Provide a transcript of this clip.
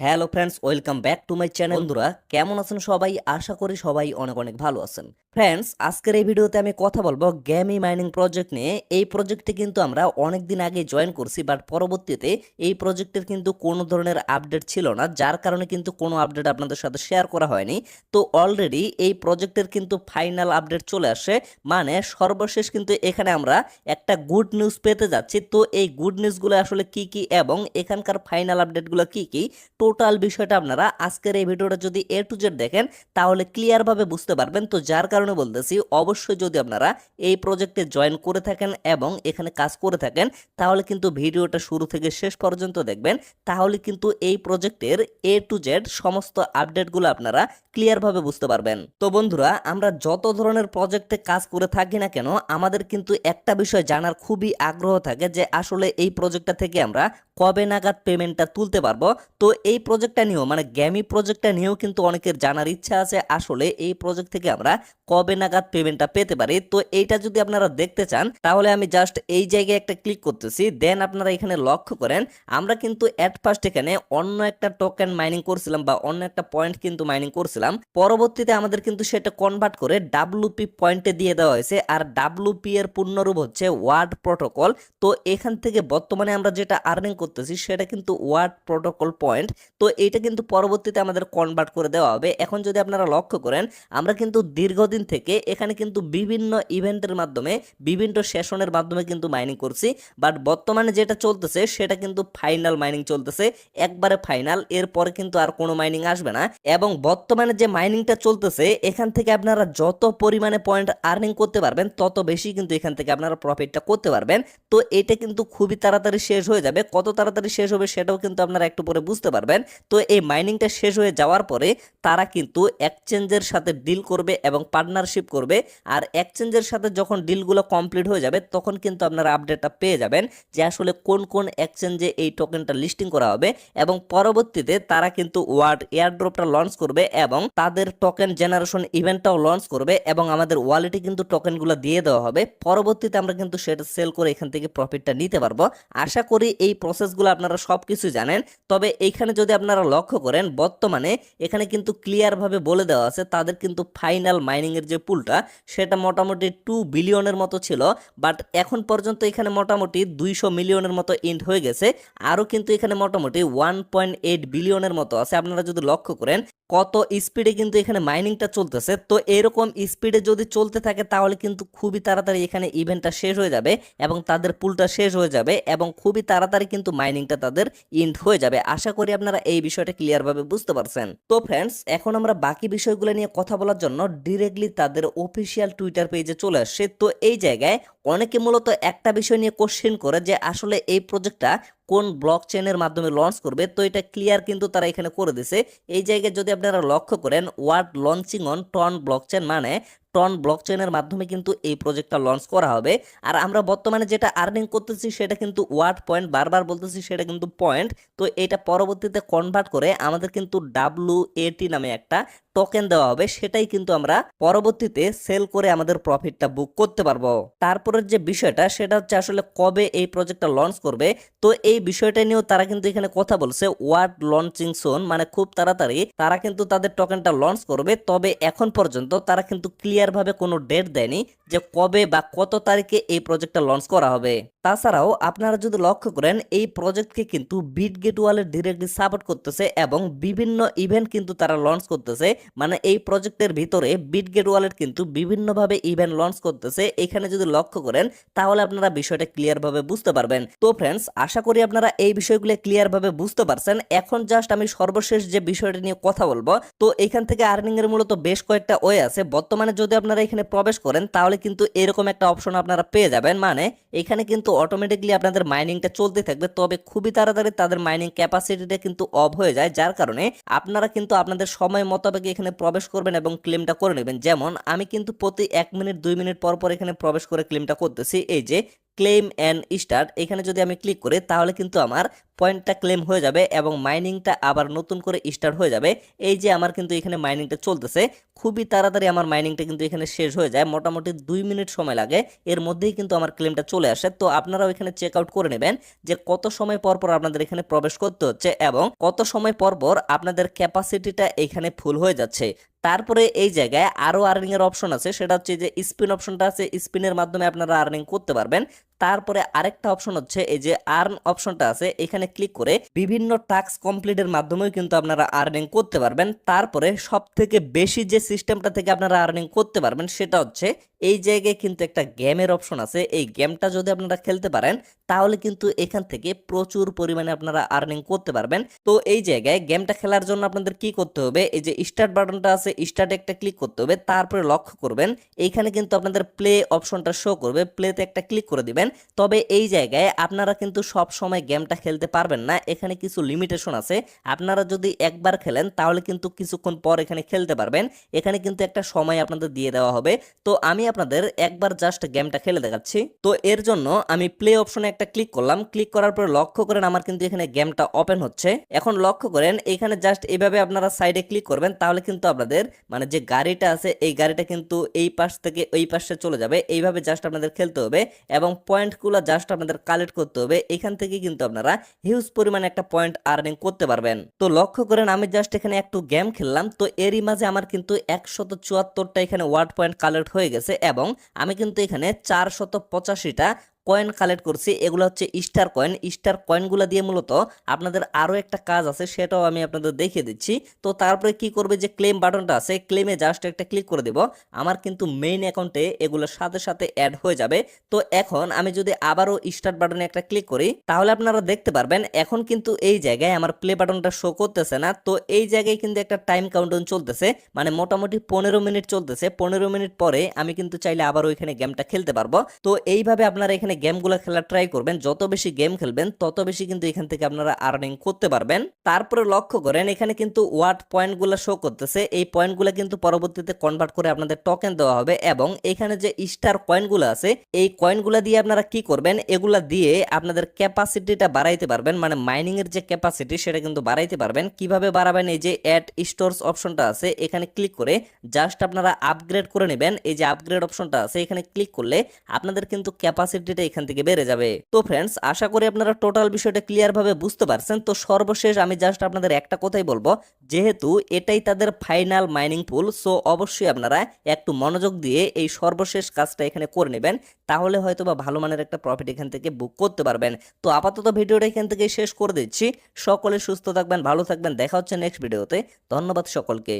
Hello friends, welcome back to my channel. বন্ধুরা কেমন আছেন সবাই? আশা করি সবাই অনেক অনেক ভালো আছেন। ফ্রেন্ডস, আজকের এই ভিডিওতে আমি কথা বলবো গ্যামি মাইনিং প্রজেক্ট নিয়ে। এই প্রজেক্টে কিন্তু আমরা অনেক দিন আগে জয়েন করছি, বাট পরবর্তীতে এই প্রজেক্টের কিন্তু কোনো ধরনের আপডেট ছিল না, যার কারণে কিন্তু কোনো আপডেট আপনাদের সাথে শেয়ার করা হয়নি। তো অলরেডি এই প্রজেক্টের কিন্তু ফাইনাল আপডেট চলে আসে, মানে সর্বশেষ কিন্তু এখানে আমরা একটা গুড নিউজ পেতে যাচ্ছি। তো এই গুড নিউজগুলো আসলে কি কি এবং এখানকার ফাইনাল আপডেটগুলো কি কি, টোটাল বিষয়টা আপনারা আজকের এই ভিডিওটা যদি এ টু জেড দেখেন তাহলে ক্লিয়ারভাবে বুঝতে পারবেন। তো যার কারণে বলতেছি, অবশ্যই যদি আপনারা এই প্রজেক্টে জয়েন করে থাকেন এবং এখানে কাজ করে থাকেন তাহলে কিন্তু ভিডিওটা শুরু থেকে শেষ পর্যন্ত দেখবেন, তাহলে কিন্তু এই প্রজেক্টের এ টু জেড সমস্ত আপডেটগুলো আপনারা ক্লিয়ারভাবে বুঝতে পারবেন। তো বন্ধুরা, আমরা যত ধরনের প্রজেক্টে কাজ করে থাকি না কেন, আমাদের কিন্তু একটা বিষয় জানার খুবই আগ্রহ থাকে যে আসলে এই প্রজেক্টটা থেকে আমরা কবে নাগাদ পেমেন্টটা তুলতে পারবো। তো এই প্রজেক্টটা নিয়েও, মানে গ্যামি প্রজেক্টটা নিয়েও কিন্তু অনেকের জানার ইচ্ছা আছে আসলে এই প্রজেক্ট থেকে আমরা কবে নাগাদ পেমেন্টটা পেতে পারি। তো এইটা যদি আপনারা দেখতে চান তাহলে আমি জাস্ট এই জায়গায় একটা ক্লিক করতেছি, দেন আপনারা এখানে লক্ষ্য করেন আমরা কিন্তু এট ফার্স্ট এখানে অন্য একটা টোকেন মাইনিং করছিলাম বা অন্য একটা পয়েন্ট কিন্তু মাইনিং করছিলাম। পরবর্তীতে আমাদের কিন্তু সেটা কনভার্ট করে ডাব্লুপি পয়েন্টে দিয়ে দেওয়া হয়েছে, আর ডাব্লুপি এর পূর্ণরূপ হচ্ছে ওয়ার্ড প্রোটোকল। তো এখান থেকে বর্তমানে আমরা যেটা আর্নিং করতেছি সেটা কিন্তু ওয়ার্ড প্রোটোকল পয়েন্ট। তো এটা কিন্তু পরবর্তীতে আমাদের কনভার্ট করে দেওয়া হবে। এখন যদি আপনারা লক্ষ্য করেন, আমরা কিন্তু দীর্ঘদিন থেকে এখানে কিন্তু বিভিন্ন ইভেন্টের মাধ্যমে, বিভিন্ন সেশনের মাধ্যমে কিন্তু মাইনিং করছি, বাট বর্তমানে যেটা চলতেছে সেটা কিন্তু ফাইনাল মাইনিং চলতেছে, একবারে ফাইনাল। এরপরে কিন্তু আর কোনো মাইনিং আসবে না। এবং বর্তমানে যে মাইনিংটা চলতেছে এখান থেকে আপনারা যত পরিমাণে পয়েন্ট আর্নিং করতে পারবেন তত বেশি কিন্তু এখান থেকে আপনারা প্রফিটটা করতে পারবেন। তো এটা কিন্তু খুবই তাড়াতাড়ি শেষ হয়ে যাবে, কত তাড়াতাড়ি শেষ হবে সেটাও কিন্তু আপনারা একটু পরে বুঝতে পারবেন। তো এই মাইনিংটা শেষ হয়ে যাওয়ার পরে তারা কিন্তু এক্সচেঞ্জের সাথে ডিল করবে এবং পার্টনারশিপ করবে, আর এক্সচেঞ্জের সাথে যখন ডিলগুলো কমপ্লিট হয়ে যাবে তখন কিন্তু আপনারা আপডেটটা পেয়ে যাবেন যে আসলে কোন কোন এক্সচেঞ্জে এই টোকেনটা লিস্টিং করা হবে। এবং পরবর্তীতে তারা কিন্তু ওয়ার্ড এয়ারড্রপটা লঞ্চ করবে এবং তাদের টোকেন জেনারেশন ইভেন্টটাও লঞ্চ করবে এবং আমাদের ওয়ালেটে কিন্তু টোকেনগুলো দিয়ে দেওয়া হবে। পরবর্তীতে আমরা কিন্তু সেটা সেল করে এখান থেকে প্রফিটটা নিতে পারবো। আশা করি এই প্রসেসগুলো আপনারা সবকিছু জানেন। তবে এইখানে যদি আপনারা লক্ষ্য করেন, বর্তমানে এখানে কিন্তু ক্লিয়ার ভাবে বলে দেওয়া আছে তাদের কিন্তু ফাইনাল মাইনিং এর যে পুলটা সেটা মোটামুটি 2 বিলিয়নের মতো ছিল, বাট এখন পর্যন্ত এখানে মোটামুটি 200 মিলিয়নের মতো ইন্ট হয়ে গেছে। আরও কিন্তু এখানে মোটামুটি 1.8 বিলিয়নের মতো আছে। আপনারা যদি লক্ষ্য করেন কত স্পিডে কিন্তু এখানে মাইনিংটা চলতেছে। তো এরকম স্পিডে যদি চলতে থাকে তাহলে কিন্তু খুবই তাড়াতাড়ি এখানে ইভেন্টটা শেষ হয়ে যাবে এবং তাদের পুলটা শেষ হয়ে যাবে এবং খুবই তাড়াতাড়ি কিন্তু মাইনিংটা তাদের ইন্ড হয়ে যাবে। আশা করি আপনারা এই বিষয়টা ক্লিয়ারভাবে বুঝতে পারছেন। তো ফ্রেন্ডস, এখন আমরা বাকি বিষয়গুলো নিয়ে কথা বলার জন্য ডিরেক্টলি তাদের অফিসিয়াল টুইটার পেজে চলে আসছে। তো এই জায়গায় অনেকে মূলত একটা বিষয় নিয়ে কোশ্চেন করে যে আসলে এই প্রজেক্টটা কোন ব্লক চেনের মাধ্যমে লঞ্চ করবে। তো এটা ক্লিয়ার কিন্তু তারা এখানে করে দিছে। এই জায়গায় যদি আপনারা লক্ষ্য করেন, world launching on TON blockchain, মানে টন ব্লকচেনের মাধ্যমে কিন্তু এই প্রজেক্টটা লঞ্চ করা হবে। আর আমরা বর্তমানে যেটা আর্নিং করতেছি সেটা কিন্তু ওয়ার্ড পয়েন্ট, বারবার বলতেছি সেটা কিন্তু পয়েন্ট। তো এটা পরবর্তীতে কনভার্ট করে আমাদের কিন্তু WAT নামে একটা টোকেন দেওয়া হবে, সেটাই কিন্তু আমরা পরবর্তীতে সেল করে আমাদের প্রফিটটা বুক করতে পারবো। তারপরের যে বিষয়টা সেটা হচ্ছে আসলে কবে এই প্রজেক্টটা লঞ্চ করবে। তো এই বিষয়টা নিয়েও তারা কিন্তু এখানে কথা বলছে, ওয়ার্ড লঞ্চিং সোন, মানে খুব তাড়াতাড়ি তারা কিন্তু তাদের টোকেনটা লঞ্চ করবে। তবে এখন পর্যন্ত তারা কিন্তু ক্লিয়ার ভাবে কোনো ডেট দেয়নি যে কবে বা কত তারিখে এই প্রজেক্টটা লঞ্চ করা হবে। তাছাড়াও আপনারা যদি লক্ষ্য করেন, এই প্রজেক্টকে কিন্তু বিটগেট ওয়ালেট ডিরেক্টলি সাপোর্ট করতেছে এবং বিভিন্ন ইভেন্ট কিন্তু তারা লঞ্চ করতেছে। মানে এই প্রজেক্টের ভিতরে বিটগেট ওয়ালেট কিন্তু বিভিন্নভাবে ইভেন্ট লঞ্চ করতেছে। এখানে যদি লক্ষ্য করেন তাহলে আপনারা বিষয়টা ক্লিয়ার ভাবে বুঝতে পারবেন। তো ফ্রেন্ডস, আশা করি আপনারা এই বিষয়গুলো ক্লিয়ার ভাবে বুঝতে পারছেন। এখন জাস্ট আমি সর্বশেষ যে বিষয়টা নিয়ে কথা বলবো। তো এখান থেকে আর্নিং এর মূলত বেশ কয়েকটা ওয়ে আছে। বর্তমানে যদি আপনারা এখানে প্রবেশ করেন তাহলে কিন্তু এরকম একটা অপশন আপনারা পেয়ে যাবেন, মানে এখানে কিন্তু অটোমেটিকলি আপনাদের মাইনিংটা চলতে থাকবে। তবে খুবই তাড়াতাড়ি তাদের মাইনিং ক্যাপাসিটিটা কিন্তু অফ হয়ে যায়, যার কারণে আপনারা কিন্তু আপনাদের সময় মোতাবেক এখানে প্রবেশ করবেন এবং ক্লেমটা করে নেবেন। যেমন আমি কিন্তু প্রতি 1 মিনিট 2 মিনিট পর পর এখানে প্রবেশ করে ক্লেমটা করতেছি। এই যে ক্লেম অ্যান্ড স্টার্ট, এখানে যদি আমি ক্লিক করি তাহলে কিন্তু আমার পয়েন্টটা ক্লেম হয়ে যাবে এবং মাইনিংটা আবার নতুন করে স্টার্ট হয়ে যাবে। এই যে আমার কিন্তু এখানে মাইনিংটা চলতেছে, খুবই তাড়াতাড়ি আমার মাইনিংটা কিন্তু এখানে শেষ হয়ে যায়, মোটামুটি 2 মিনিট সময় লাগে, এর মধ্যেই কিন্তু আমার ক্লেমটা চলে আসে। তো আপনারাও এখানে চেক আউট করে নেবেন যে কত সময় পর পর আপনাদের এখানে প্রবেশ করতে হচ্ছে এবং কত সময় পর পর আপনাদের ক্যাপাসিটিটা এখানে ফুল হয়ে যাচ্ছে। তারপরে এই জায়গায় আরো আর্নিং এর অপশন আছে, সেটা হচ্ছে যে স্পিন অপশনটা আছে, স্পিনের মাধ্যমে আপনারা আর্নিং করতে পারবেন। তারপরে আরেকটা অপশন হচ্ছে এই যে আর্ন অপশনটা আছে, এখানে ক্লিক করে বিভিন্ন টাস্ক কমপ্লিটের মাধ্যমেও কিন্তু আপনারা আর্নিং করতে পারবেন। তারপরে সব থেকে বেশি যে সিস্টেমটা থেকে আপনারা আর্নিং করতে পারবেন সেটা হচ্ছে এই জায়গায় কিন্তু একটা গেমের অপশন আছে। এই গেমটা যদি আপনারা খেলতে পারেন তাহলে কিন্তু এখান থেকে প্রচুর পরিমাণে আপনারা আর্নিং করতে পারবেন। তো এই জায়গায় গেমটা খেলার জন্য আপনাদের কি করতে হবে, এই যে স্টার্ট বাটনটা আছে, স্টার্টে একটা ক্লিক করতে হবে। তারপরে লক্ষ্য করবেন এইখানে কিন্তু আপনাদের প্লে অপশনটা শো করবে, প্লেতে একটা ক্লিক করে দিবেন। তবে এই জায়গায় আপনারা কিন্তু সব সময় গেমটা খেলতে পারবেন না, এখানে কিছু লিমিটেশন আছে। আপনারা যদি একবার খেলেন তাহলে কিন্তু কিছুক্ষণ পর এখানে খেলতে পারবেন, এখানে কিন্তু একটা সময় আপনাদের দিয়ে দেওয়া হবে। তো আমি আপনাদের একবার জাস্ট গেমটা খেলে দেখাচ্ছি। তো এর জন্য আমি প্লে অপশনে একটা ক্লিক করলাম, ক্লিক করার পরে লক্ষ্য করেন আমার কিন্তু এখানে গেমটা ওপেন হচ্ছে। এখন লক্ষ্য করেন এখানে জাস্ট এইভাবে আপনারা সাইডে ক্লিক করবেন, তাহলে কিন্তু আপনাদের মানে যে গাড়িটা আছে এই গাড়িটা কিন্তু এই পাশ থেকে ওই পাশে চলে যাবে। এইভাবে জাস্ট আপনাদের খেলতে হবে এবং পয়েন্টগুলো জাস্ট আপনাদের কালেক্ট করতে হবে। এখান থেকে কিন্তু আপনারা হিউজ পরিমাণে একটা পয়েন্ট আর্নিং করতে পারবেন। তো লক্ষ্য করেন আমি জাস্ট এখানে একটু গেম খেললাম, তো এরই মাঝে আমার কিন্তু 174টা এখানে ওয়ার্ড পয়েন্ট কালেক্ট হয়ে গেছে এবং আমি কিন্তু এখানে 485টা কয়েন কালেক্ট করছি। এগুলো হচ্ছে স্টার কয়েন। স্টার কয়েনগুলো দিয়ে মূলত আপনাদের আরও একটা কাজ আছে, সেটাও আমি আপনাদের দেখিয়ে দিচ্ছি। তো তারপরে কি করবে, যে ক্লেম বাটনটা আছে, ক্লেমে জাস্ট একটা ক্লিক করে দেব। আমার কিন্তু মেইন অ্যাকাউন্টে এগুলোর সাথে সাথে অ্যাড হয়ে যাবে। তো এখন আমি যদি আবারও স্টার্ট বাটনে একটা ক্লিক করি তাহলে আপনারা দেখতে পারবেন এখন কিন্তু এই জায়গায় আমার প্লে বাটনটা শো করতেছে না। তো এই জায়গায় কিন্তু একটা টাইম কাউন্টডাউন চলতেছে, মানে মোটামুটি 15 মিনিট চলতেছে। 15 মিনিট পরে আমি কিন্তু চাইলে আবারও এখানে গেমটা খেলতে পারবো। তো এইভাবে আপনারা এখানে গেমগুলো খেলা ট্রাই করবেন, যত বেশি গেম খেলবেন তত বেশি কিন্তু এখান থেকে আপনারা আর্নিং করতে পারবেন। তারপরে লক্ষ্য করেন এখানে কিন্তু ওয়াট পয়েন্টগুলো শো করতেছে, এই পয়েন্টগুলো কিন্তু পরবর্তীতে কনভার্ট করে আপনাদের টোকেন দেওয়া হবে এবং এখানে যে স্টার কয়েনগুলো আছে এই কয়েনগুলো দিয়ে আপনারা কি করবেন, এগুলা দিয়ে আপনাদের ক্যাপাসিটিটা বাড়াইতে পারবেন, মানে মাইনিং এর যে ক্যাপাসিটি সেটা কিন্তু বাড়াইতে পারবেন। কিভাবে বাড়াবেন, এই যে অ্যাড স্টোরস অপশনটা আছে এখানে ক্লিক করে জাস্ট আপনারা আপগ্রেড করে নেবেন। এই যে আপগ্রেড অপশনটা আছে এখানে ক্লিক করলে আপনাদের কিন্তু ক্যাপাসিটিটা এখান থেকে বেড়ে যাবে। তো ফ্রেন্ডস, আশা করি আপনারা টোটাল বিষয়টা ক্লিয়ার ভাবে বুঝতে পারছেন। তো সর্বশেষ আমি জাস্ট আপনাদের একটা কথাই বলবো, যেহেতু এটাই তাদের ফাইনাল মাইনিং পুল, সো অবশ্যই আপনারা একটু মনোযোগ দিয়ে এই সর্বশেষ কাজটা এখানে করে নেবেন, তাহলে হয়তো বা ভালো মানের একটা প্রফিট এখান থেকে বুক করতে পারবেন। তো আপাতত ভিডিওটা এখান থেকে শেষ করে দিচ্ছি। সকলে সুস্থ থাকবেন, ভালো থাকবেন, দেখা হচ্ছে নেক্সট ভিডিওতে। ধন্যবাদ সকলকে।